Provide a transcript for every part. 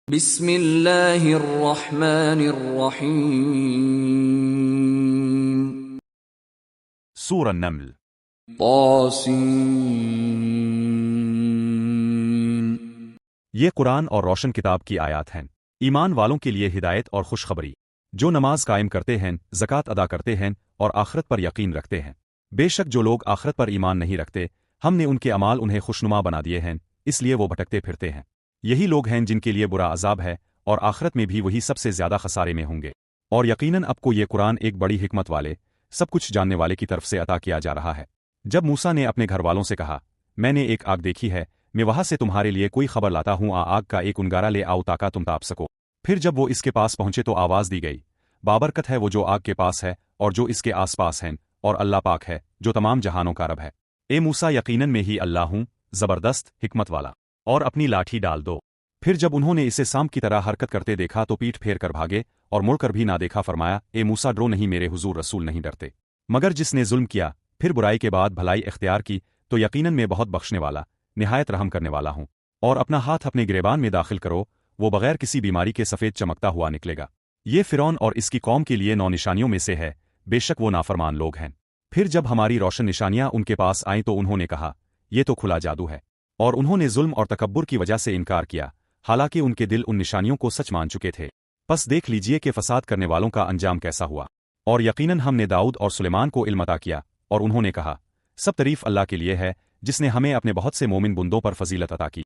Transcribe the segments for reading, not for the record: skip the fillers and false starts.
بسم اللہ الرحمن الرحیم سورہ النمل طاسین یہ قرآن اور روشن کتاب کی آیات ہیں۔ ایمان والوں کے لیے ہدایت اور خوشخبری، جو نماز قائم کرتے ہیں، زکوٰۃ ادا کرتے ہیں اور آخرت پر یقین رکھتے ہیں۔ بے شک جو لوگ آخرت پر ایمان نہیں رکھتے، ہم نے ان کے اعمال انہیں خوشنما بنا دیے ہیں، اس لیے وہ بھٹکتے پھرتے ہیں۔ یہی لوگ ہیں جن کے لیے برا عذاب ہے، اور آخرت میں بھی وہی سب سے زیادہ خسارے میں ہوں گے۔ اور یقیناً اب کو یہ قرآن ایک بڑی حکمت والے، سب کچھ جاننے والے کی طرف سے عطا کیا جا رہا ہے۔ جب موسیٰ نے اپنے گھر والوں سے کہا، میں نے ایک آگ دیکھی ہے، میں وہاں سے تمہارے لیے کوئی خبر لاتا ہوں، آگ کا ایک انگارہ لے آؤ تاکہ تم تاپ سکو۔ پھر جب وہ اس کے پاس پہنچے تو آواز دی گئی، بابرکت ہے وہ جو آگ کے پاس ہے اور جو اس کے آس پاس ہیں، اور اللہ پاک ہے جو تمام جہانوں کا رب ہے۔ اے موسیٰ، یقیناً میں ہی اللہ ہوں، زبردست حکمت والا، اور اپنی لاٹھی ڈال دو۔ پھر جب انہوں نے اسے سانپ کی طرح حرکت کرتے دیکھا تو پیٹھ پھیر کر بھاگے، اور مڑ کر بھی نہ دیکھا۔ فرمایا، اے موسیٰ، ڈرو نہیں، میرے حضور رسول نہیں ڈرتے، مگر جس نے ظلم کیا پھر برائی کے بعد بھلائی اختیار کی تو یقیناً میں بہت بخشنے والا، نہایت رحم کرنے والا ہوں۔ اور اپنا ہاتھ اپنے گریبان میں داخل کرو، وہ بغیر کسی بیماری کے سفید چمکتا ہوا نکلے گا۔ یہ فرعون اور اس کی قوم کے لیے 9 نشانیوں میں سے ہے، بے شک وہ نافرمان لوگ ہیں۔ پھر جب ہماری روشن نشانیاں ان کے پاس آئیں تو انہوں نے کہا، یہ تو کھلا جادو ہے، اور انہوں نے ظلم اور تکبر کی وجہ سے انکار کیا، حالانکہ ان کے دل ان نشانیوں کو سچ مان چکے تھے۔ پس دیکھ لیجئے کہ فساد کرنے والوں کا انجام کیسا ہوا۔ اور یقیناً ہم نے داؤد اور سلیمان کو علم عطا کیا، اور انہوں نے کہا، سب تعریف اللہ کے لیے ہے جس نے ہمیں اپنے بہت سے مومن بندوں پر فضیلت عطا کی۔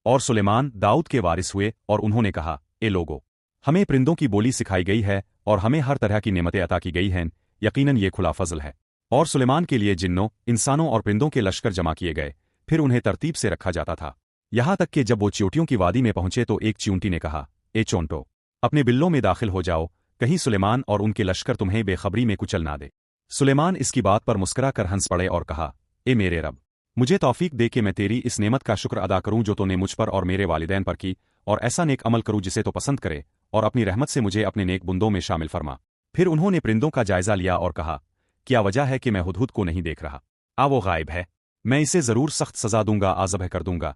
اور سلیمان داؤد کے وارث ہوئے، اور انہوں نے کہا، اے لوگو، ہمیں پرندوں کی بولی سکھائی گئی ہے اور ہمیں ہر طرح کی نعمتیں عطا کی گئی ہیں، یقیناً یہ کھلا فضل ہے۔ اور سلیمان کے لیے جنوں، انسانوں اور پرندوں کے لشکر جمع کیے گئے، پھر انہیں ترتیب سے رکھا جاتا تھا، یہاں تک کہ جب وہ چیونٹیوں کی وادی میں پہنچے تو ایک چیونٹی نے کہا، اے چونٹو، اپنے بلوں میں داخل ہو جاؤ، کہیں سلیمان اور ان کے لشکر تمہیں بے خبری میں کچل نہ دے۔ سلیمان اس کی بات پر مسکرا کر ہنس پڑے اور کہا، اے میرے رب، مجھے توفیق دے کہ میں تیری اس نعمت کا شکر ادا کروں جو تو نے مجھ پر اور میرے والدین پر کی، اور ایسا نیک عمل کروں جسے تو پسند کرے، اور اپنی رحمت سے مجھے اپنے نیک بندوں میں شامل فرما۔ پھر انہوں نے پرندوں کا جائزہ لیا اور کہا، کیا وجہ ہے کہ میں ہدہد کو نہیں دیکھ رہا؟ وہ غائب ہے، میں اسے ضرور سخت سزا دوں گا، ذبح کر دوں گا۔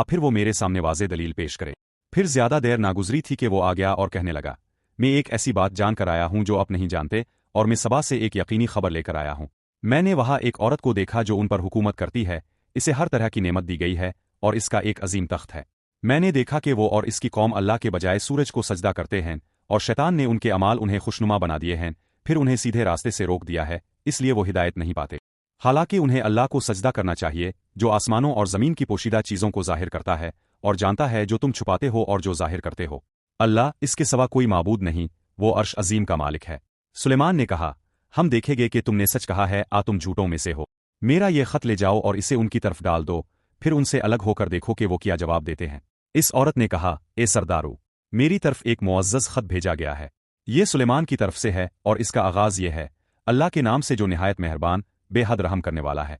پھر وہ میرے سامنے واضح دلیل پیش کرے۔ پھر زیادہ دیر نہ گزری تھی کہ وہ آ گیا اور کہنے لگا، میں ایک ایسی بات جان کر آیا ہوں جو آپ نہیں جانتے، اور میں سبا سے ایک یقینی خبر لے کر آیا ہوں۔ میں نے وہاں ایک عورت کو دیکھا جو ان پر حکومت کرتی ہے، اسے ہر طرح کی نعمت دی گئی ہے اور اس کا ایک عظیم تخت ہے۔ میں نے دیکھا کہ وہ اور اس کی قوم اللہ کے بجائے سورج کو سجدہ کرتے ہیں، اور شیطان نے ان کے اعمال انہیں خوشنما بنا دیے ہیں، پھر انہیں سیدھے راستے سے روک دیا ہے، اس لیے وہ ہدایت نہیں پاتے۔ حالانکہ انہیں اللہ کو سجدہ کرنا چاہیے جو آسمانوں اور زمین کی پوشیدہ چیزوں کو ظاہر کرتا ہے اور جانتا ہے جو تم چھپاتے ہو اور جو ظاہر کرتے ہو۔ اللہ، اس کے سوا کوئی معبود نہیں، وہ عرش عظیم کا مالک ہے۔ سلیمان نے کہا، ہم دیکھیں گے کہ تم نے سچ کہا ہے، تم جھوٹوں میں سے ہو۔ میرا یہ خط لے جاؤ اور اسے ان کی طرف ڈال دو، پھر ان سے الگ ہو کر دیکھو کہ وہ کیا جواب دیتے ہیں۔ اس عورت نے کہا، اے سردارو، میری طرف ایک معزز خط بھیجا گیا ہے، یہ سلیمان کی طرف سے ہے، اور اس کا آغاز یہ ہے، اللہ کے نام سے جو نہایت مہربان، بے حد رحم کرنے والا ہے،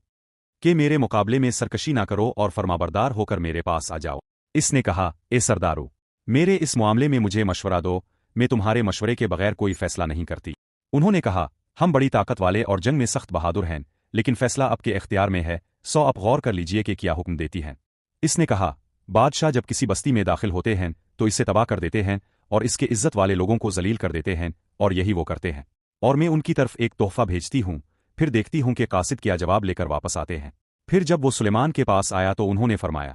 کہ میرے مقابلے میں سرکشی نہ کرو اور فرمانبردار ہو کر میرے پاس آ جاؤ۔ اس نے کہا، اے سردارو، میرے اس معاملے میں مجھے مشورہ دو، میں تمہارے مشورے کے بغیر کوئی فیصلہ نہیں کرتی۔ انہوں نے کہا، ہم بڑی طاقت والے اور جنگ میں سخت بہادر ہیں، لیکن فیصلہ آپ کے اختیار میں ہے، سو آپ غور کر لیجئے کہ کیا حکم دیتی ہیں۔ اس نے کہا، بادشاہ جب کسی بستی میں داخل ہوتے ہیں تو اسے تباہ کر دیتے ہیں اور اس کے عزت والے لوگوں کو ذلیل کر دیتے ہیں، اور یہی وہ کرتے ہیں۔ اور میں ان کی طرف ایک تحفہ بھیجتی ہوں، پھر دیکھتی ہوں کہ قاصد کیا جواب لے کر واپس آتے ہیں۔ پھر جب وہ سلیمان کے پاس آیا تو انہوں نے فرمایا،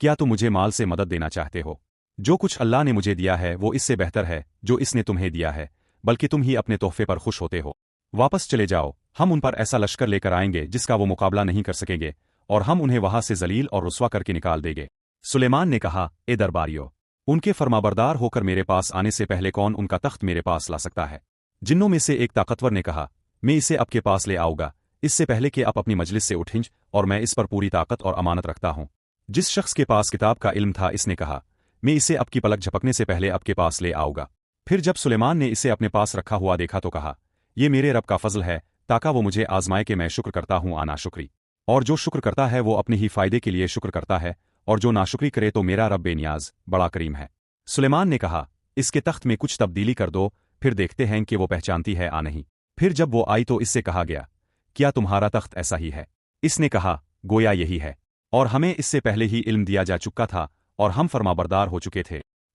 کیا تم مجھے مال سے مدد دینا چاہتے ہو؟ جو کچھ اللہ نے مجھے دیا ہے وہ اس سے بہتر ہے جو اس نے تمہیں دیا ہے، بلکہ تم ہی اپنے تحفے پر خوش ہوتے ہو۔ واپس چلے جاؤ، ہم ان پر ایسا لشکر لے کر آئیں گے جس کا وہ مقابلہ نہیں کر سکیں گے، اور ہم انہیں وہاں سے ذلیل اور رسوا کر کے نکال دیں گے۔ سلیمان نے کہا، اے درباریو، ان کے فرمانبردار ہو کر میرے پاس آنے سے پہلے کون ان کا تخت میرے پاس لا سکتا ہے؟ جنوں میں سے ایک طاقتور نے کہا، میں اسے آپ کے پاس لے آؤں گا، اس سے پہلے کہ آپ اپنی مجلس سے اٹھیں، اور میں اس پر پوری طاقت اور امانت رکھتا ہوں۔ جس شخص کے پاس کتاب کا علم تھا اس نے کہا، میں اسے آپ کی پلک جھپکنے سے پہلے آپ کے پاس لے آؤں گا۔ پھر جب سلیمان نے اسے اپنے پاس رکھا ہوا دیکھا تو کہا، یہ میرے رب کا فضل ہے تاکہ وہ مجھے آزمائے کہ میں شکر کرتا ہوں ناشکری، اور جو شکر کرتا ہے وہ اپنے ہی فائدے کے لیے شکر کرتا ہے، اور جو ناشکری کرے تو میرا رب بے نیاز بڑا کریم ہے۔ سلیمان نے کہا، اس کے تخت میں کچھ تبدیلی کر دو، پھر دیکھتے ہیں کہ وہ پہچانتی ہے نہیں۔ پھر جب وہ آئی تو اس سے کہا گیا، کیا تمہارا تخت ایسا ہی ہے؟ اس نے کہا، گویا یہی ہے، اور ہمیں اس سے پہلے ہی علم دیا جا چکا تھا اور ہم فرمانبردار ہو چکے تھے۔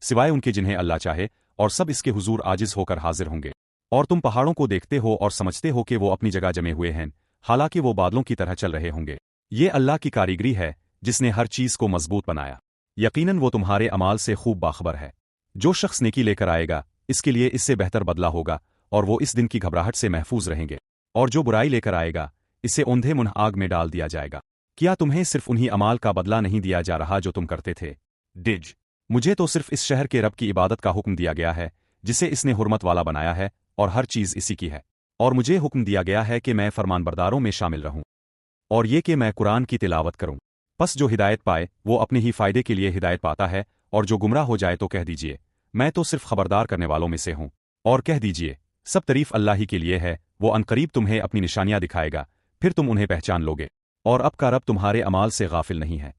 سوائے ان کے جنہیں اللہ چاہے، اور سب اس کے حضور عاجز ہو کر حاضر ہوں گے۔ اور تم پہاڑوں کو دیکھتے ہو اور سمجھتے ہو کہ وہ اپنی جگہ جمے ہوئے ہیں، حالانکہ وہ بادلوں کی طرح چل رہے ہوں گے۔ یہ اللہ کی کاریگری ہے جس نے ہر چیز کو مضبوط بنایا۔ یقیناً وہ تمہارے اعمال سے خوب باخبر ہے۔ جو شخص نیکی لے کر آئے گا اس کے لیے اس سے بہتر بدلہ ہوگا، اور وہ اس دن کی گھبراہٹ سے محفوظ رہیں گے۔ اور جو برائی لے کر آئے گا اسے اوندھے منہ آگ میں ڈال دیا جائے گا۔ کیا تمہیں صرف انہی اعمال کا بدلہ نہیں دیا جا رہا جو تم کرتے تھے؟ مجھے تو صرف اس شہر کے رب کی عبادت کا حکم دیا گیا ہے جسے اس نے حرمت والا بنایا ہے، اور ہر چیز اسی کی ہے۔ اور مجھے حکم دیا گیا ہے کہ میں فرمان برداروں میں شامل رہوں، اور یہ کہ میں قرآن کی تلاوت کروں۔ پس جو ہدایت پائے وہ اپنے ہی فائدے کے لیے ہدایت پاتا ہے، اور جو گمراہ ہو جائے تو کہہ دیجئے میں تو صرف خبردار کرنے والوں میں سے ہوں۔ اور کہہ دیجئے سب تعریف اللہ ہی کے لیے ہے، وہ عنقریب تمہیں اپنی نشانیاں دکھائے گا، پھر تم انہیں پہچان لوگے۔ اور اب کا رب تمہارے اعمال سے غافل نہیں ہے۔